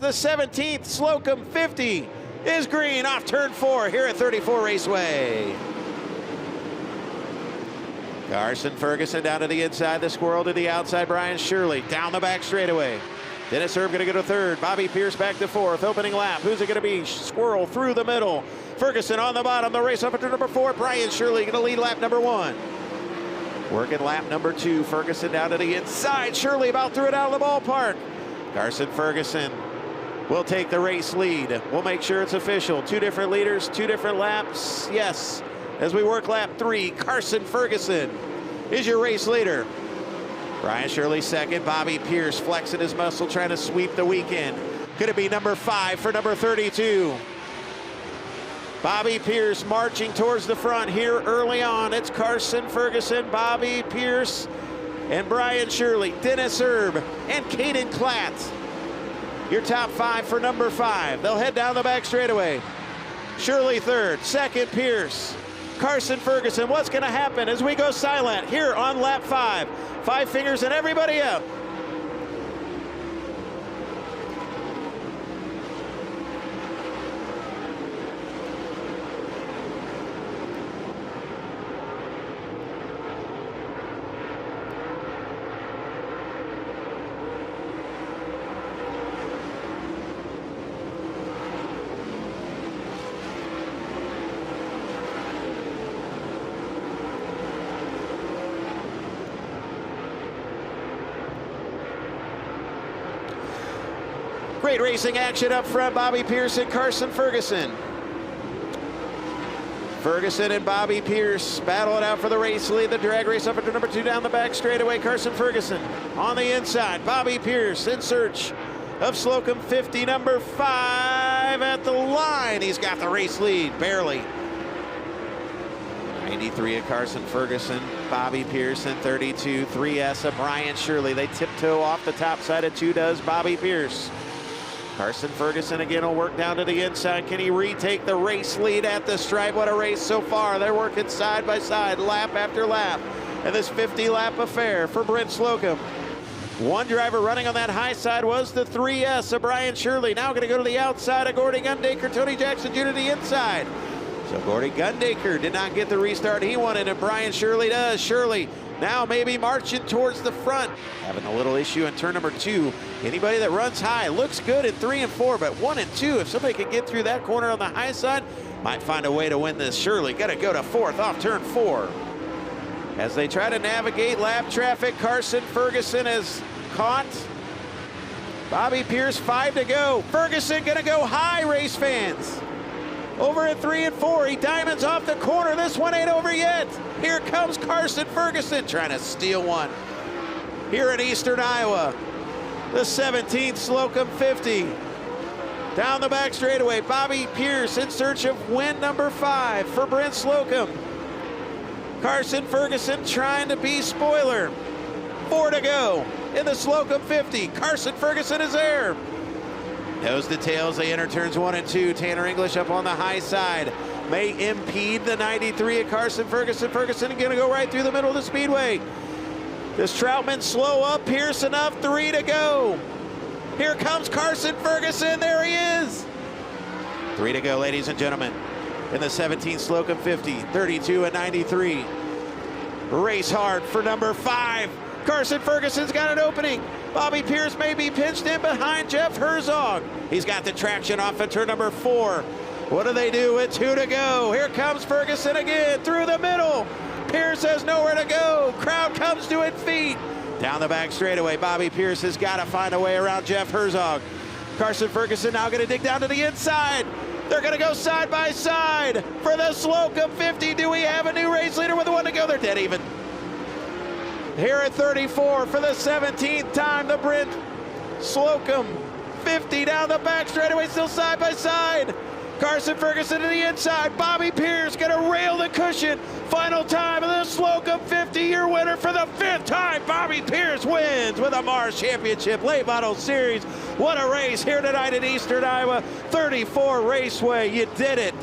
The 17th Slocum 50 is green off turn 4 here at 34 Raceway. Carson Ferguson down to the inside, the squirrel to the outside, Brian Shirley down the back straightaway. Dennis Erb gonna go to third, Bobby Pierce back to fourth, opening lap. Who's it gonna be? Squirrel through the middle. Ferguson on the bottom, the race up into number 4. Brian Shirley gonna lead lap number 1. Working lap number 2, Ferguson down to the inside. Shirley about threw it out of the ballpark. Carson Ferguson will take the race lead. We'll make sure it's official. 2 different leaders, 2 different laps. Yes, as we work lap 3, Carson Ferguson is your race leader. Brian Shirley second, Bobby Pierce flexing his muscle, trying to sweep the weekend. Could it be number 5 for number 32? Bobby Pierce marching towards the front here early on. It's Carson Ferguson, Bobby Pierce, and Brian Shirley, Dennis Erb, and Caden Klatt. Your top 5 for number 5. They'll head down the back straightaway. Shirley third, second Pierce, Carson Ferguson. What's going to happen as we go silent here on lap 5? 5 fingers and everybody up. Great racing action up front. Bobby Pierce and Carson Ferguson. Ferguson and Bobby Pierce battle it out for the race lead. The drag race up into number 2 down the back straightaway. Carson Ferguson on the inside. Bobby Pierce in search of Slocum 50, number 5 at the line. He's got the race lead, barely. 93 of Carson Ferguson, Bobby Pierce in 32, 3S of Brian Shirley. They tiptoe off the top side of 2 does Bobby Pierce. Carson Ferguson again will work down to the inside. Can he retake the race lead at the stripe? What a race so far. They're working side by side, lap after lap. And this 50-lap affair for Brent Slocum. One driver running on that high side was the 3S of Brian Shirley. Now going to go to the outside of Gordy Gundaker, Tony Jackson Jr. to the inside. So Gordy Gundaker did not get the restart he wanted, and Brian Shirley does. Shirley now maybe marching towards the front. Having a little issue in turn number 2. Anybody that runs high looks good in 3 and 4, but 1 and 2, if somebody can get through that corner on the high side, might find a way to win this. Shirley got to go to 4th off turn 4. As they try to navigate lap traffic, Carson Ferguson is caught. Bobby Pierce, 5 to go. Ferguson gonna go high, race fans. Over at 3 and 4, he diamonds off the corner. This one ain't over yet. Here comes Carson Ferguson trying to steal one. Here in Eastern Iowa, the 17th Slocum 50. Down the back straightaway, Bobby Pierce in search of win number 5 for Brent Slocum. Carson Ferguson trying to be spoiler. 4 to go in the Slocum 50. Carson Ferguson is there. Nose to tails, they enter turns 1 and 2. Tanner English up on the high side. May impede the 93 of Carson Ferguson. Ferguson gonna go right through the middle of the speedway. Does Troutman slow up? Pierce enough, 3 to go. Here comes Carson Ferguson, there he is. 3 to go, ladies and gentlemen. In the 17th Slocum 50, 32 and 93. Race hard for number 5. Carson Ferguson's got an opening. Bobby Pierce may be pinched in behind Jeff Herzog. He's got the traction off at turn number 4. What do they do with 2 to go? Here comes Ferguson again through the middle. Pierce has nowhere to go. Crowd comes to its feet. Down the back straightaway, Bobby Pierce has got to find a way around Jeff Herzog. Carson Ferguson now going to dig down to the inside. They're going to go side by side for the Slocum 50. Do we have a new race leader with 1 to go? They're dead even. Here at 34 for the 17th time, the Brent Slocum 50 down the back straightaway, still side by side. Carson Ferguson to the inside. Bobby Pierce gonna rail the cushion. Final time of the Slocum 50, your winner for the 5th time. Bobby Pierce wins with a Mars Championship Late Model Series. What a race here tonight in Eastern Iowa. 34 Raceway, you did it.